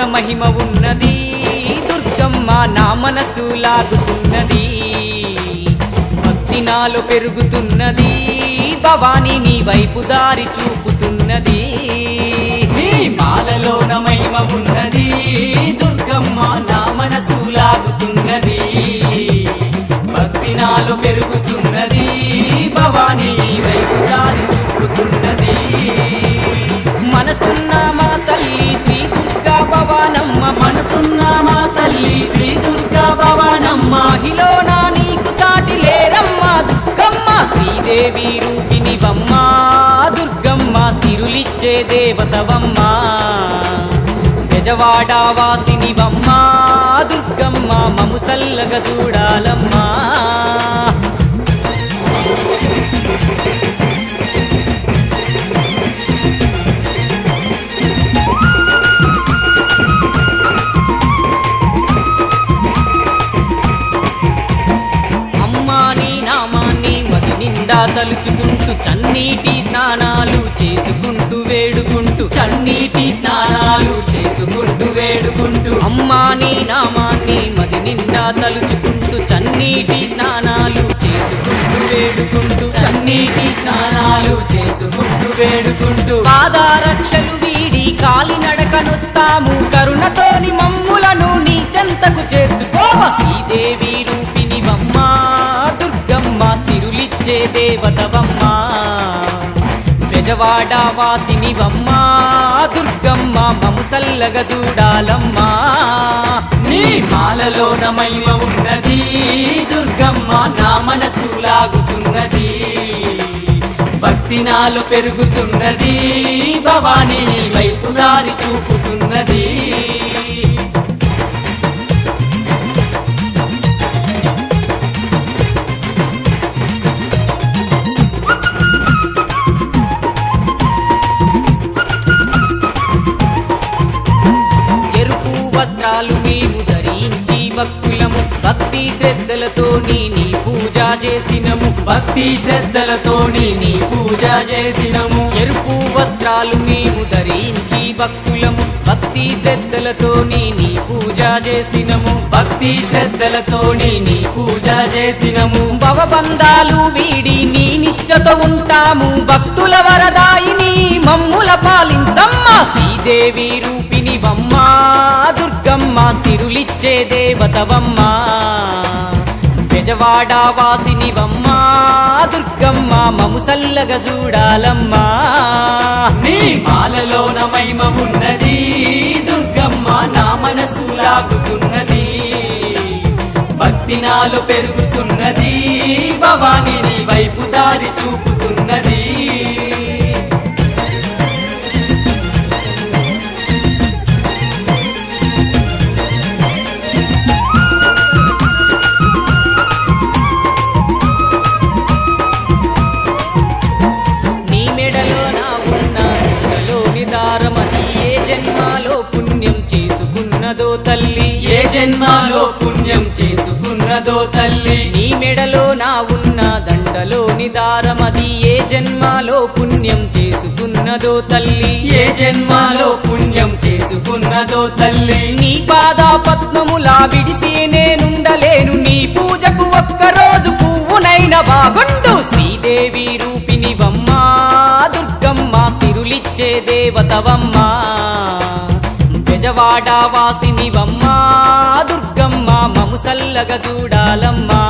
మాలలోన మహిమ ఉన్నది దుర్గమ్మ నా మనసు లాగుతున్నది భక్తి నాలో పెరుగుతున్నది భవాని నీ వైపు దారి చూపుతున్నది నీ మాలలోన మహిమ ఉన్నది దుర్గమ్మ నా మనసు లాగుతున్నది భక్తి నాలో పెరుగుతున్నది భవాని నీ వైపు దారి చూపుతున్నది మనసున్న మా తల్లి శ్రీ దుర్గా భవానమ్మ మనసున్న మా తల్లి శ్రీ దుర్గా భవానమ్మ మహిళన నీకు సాటి లేరమ్మ దుర్గమ్మ శ్రీదేవి రూపిణివమ్మ దుర్గమ్మ సిరులిచ్చే దేవతవమ్మ బెజవాడ వాసినివమ్మ దుర్గమ్మ మము సల్లగా చూడాలమ్మా తలుచుకుంటూ చన్నీటి స్నానాలు చేసుకుంటూ వేడుకుంటూ చన్నీటి స్నానాలు చేసుకుంటూ వేడుకుంటూ అమ్మా నీ నామాన్ని మది నిండా తలుచుకుంటూ చన్నీటి స్నానాలు చేసుకుంటూ వేడుకుంటూ చన్నీటి స్నానాలు చేసుకుంటూ వేడుకుంటూ పాదారక్షలు వీడి కాలినడకనొస్తాము కరుణతోని మమ్ములను నీ చెంతకు చేర్చుకోవ శ్రీదేవి రూపిణివమ్మ దుర్గమ్మ సిరులిచ్చే దేవతవమ్మ బెజవాడ వాసినివమ్మ దుర్గమ్మ మము సల్లగా చూడాలమ్మా నీ మాలలోన మహిమ ఉన్నది దుర్గమ్మ నా మనసు లాగుతున్నది భక్తి నాలో పెరుగుతున్నది భవాని వైపు దారి చూపుతున్నది మేము ధరించి భక్తులము భక్తి శ్రద్ధలతోని నీ పూజ చేసినము భక్తి శ్రద్ధలతోని నీ పూజ చేసినము ఎరుపు వస్త్రాలు మేము ధరించి భక్తులము భక్తి శ్రద్ధలతోని నీ పూజ చేసినము భక్తి శ్రద్ధలతోని నీ పూజ చేసినము భవబంధాలు వీడి నీ నిష్టతో ఉంటాము భక్తుల వరదాయిని మమ్ముల పాలించమ్మ శ్రీదేవి రూపిణివమ్మ దుర్గమ్మ సిరులిచ్చే దేవతవమ్మ బెజవాడ వాసినివమ్మ దుర్గమ్మ మము సల్లగా చూడాలమ్మా నీ మాలలోన మహిమ ఉన్నది దుర్గమ్మ నా మనసు లాగుతున్నది భక్తి నాలో పెరుగుతున్నది భవాని నీ వైపు దారి చూపుతున్నది ఏ జన్మలో పుణ్యం చేసుకున్నదో తల్లి నీ మెడలో నా ఉన్న దండలోని దారమది ఏ జన్మలో పుణ్యం చేసుకున్నదో తల్లి ఏ జన్మలో పుణ్యం చేసుకున్నదో తల్లి నీ పాద పద్మములా విడిసి నేనుండలేను నీ పూజకు ఒక్కరోజు పువ్వునైన బాగుండు శ్రీదేవి రూపిణివమ్మ దుర్గమ్మ సిరులిచ్చే దేవతవమ్మ బెజవాడ వాసినివమ్మ దుర్గమ్మ మము సల్లగా చూడాలమ్మా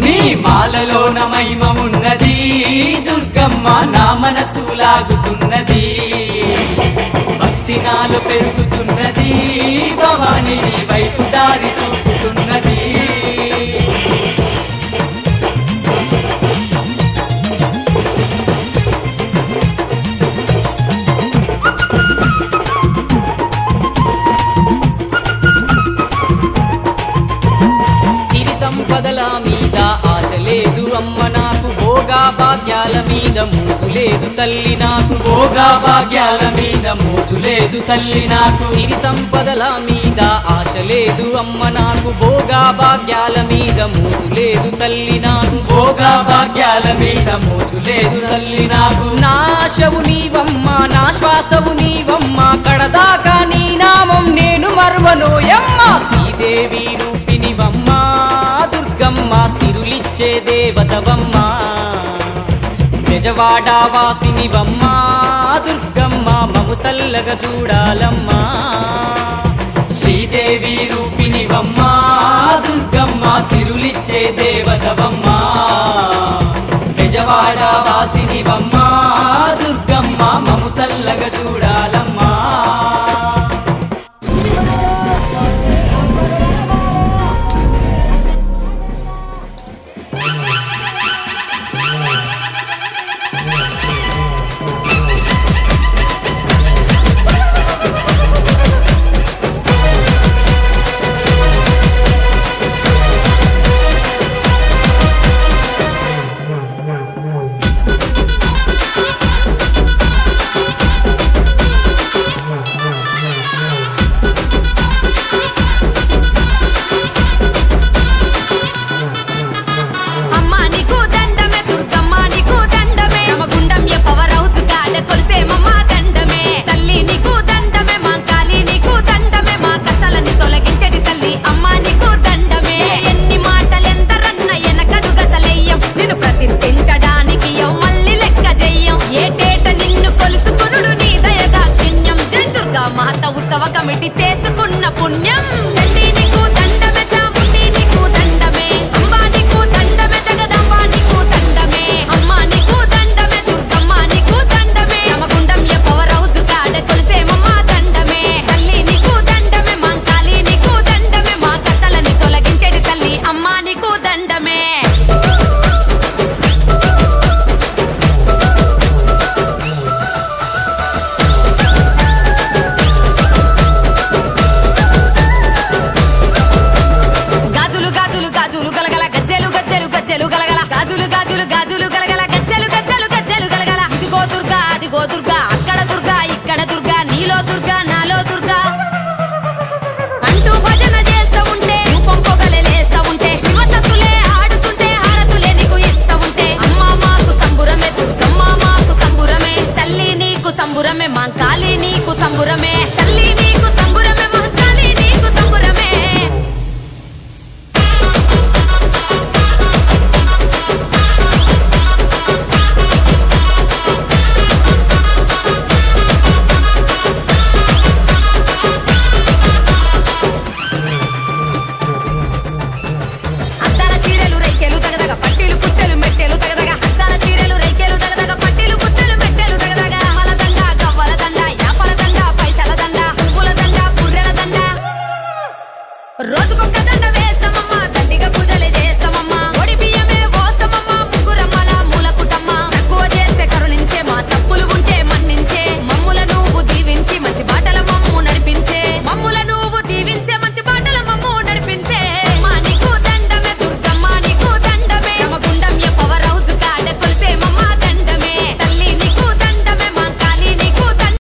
నీ మాలలోన మహిమ ఉన్నది దుర్గమ్మ నా మనసు లాగుతున్నది భక్తి నాలో పెరుగుతున్నది భవాని నీ వైపు దారి చూపుతున్నది సంపదల మీద ఆశ లేదు అమ్మ నాకు భోగా భాగ్యాల మీద మోజు లేదు తల్లి నాకు భోగా భాగ్యాల మీద మోజు లేదు తల్లి నాకు సిరి సంపదల మీద ఆశ లేదు అమ్మ నాకు భోగా భాగ్యాల మీద మోజు లేదు తల్లి నాకు భోగా భాగ్యాల మీద మోజు లేదు తల్లి నాకు నా ఆశవు నీవమ్మ నా శ్వాసవు నీవమ్మ కడదాకా నీ నామం సిరులిచ్చే దేవతవమ్మ బెజవాడ వాసినివమ్మ దుర్గమ్మ మము సల్లగా చూడాలమ్మా శ్రీదేవి రూపినివమ్మ దుర్గమ్మ సిరులిచ్చే దేవతవమ్మ బెజవాడ వాసినివమ్మ దుర్గమ్మ మము సల్లగా చూడాలమ్మా ఉత్సవ కమిటీ చేసుకున్న పుణ్యం చండీ నీకు దండమే చాముండి నీకు దండమే అంబా నీకు దండమే జగదంబా నీకు దండమే అమ్మా నీకు దండమే దుర్గమ్మ నీకు దండమే యమగుండం ఏ పవర్ హౌస్ కాడ కొలిసేమమ్మ దండమే తల్లి నీకు దండమే మాంకాళి నీకు దండమే మా కష్టాలని తొలగించేడి తల్లి అమ్మా నీకు దండమే గాజులు గలగల గజ్జెలు గజ్జెలు గజ్జెలు గలగల గాజులు గాజులు గాజులు గలగల గజ్జెలు గజ్జెలు గజ్జెలు గలగల ఇదిగో దుర్గా అదిగో దుర్గా అక్కడ దుర్గా ఇక్కడ దుర్గా నీలో దుర్గా నాలో దుర్గా అంటూ భజన చేస్తూ ఉంటే రూపం పొగలేస్తా ఉంటే శివసత్తులే ఆడుతుంటే హారతులే నీకు ఇస్తా ఉంటే అమ్మ మాకు సంబురమే దుర్గమ్మ మాకు సంబురమే తల్లి నీకు సంబురమే మాంకాళి నీకు సంబురమే తల్లి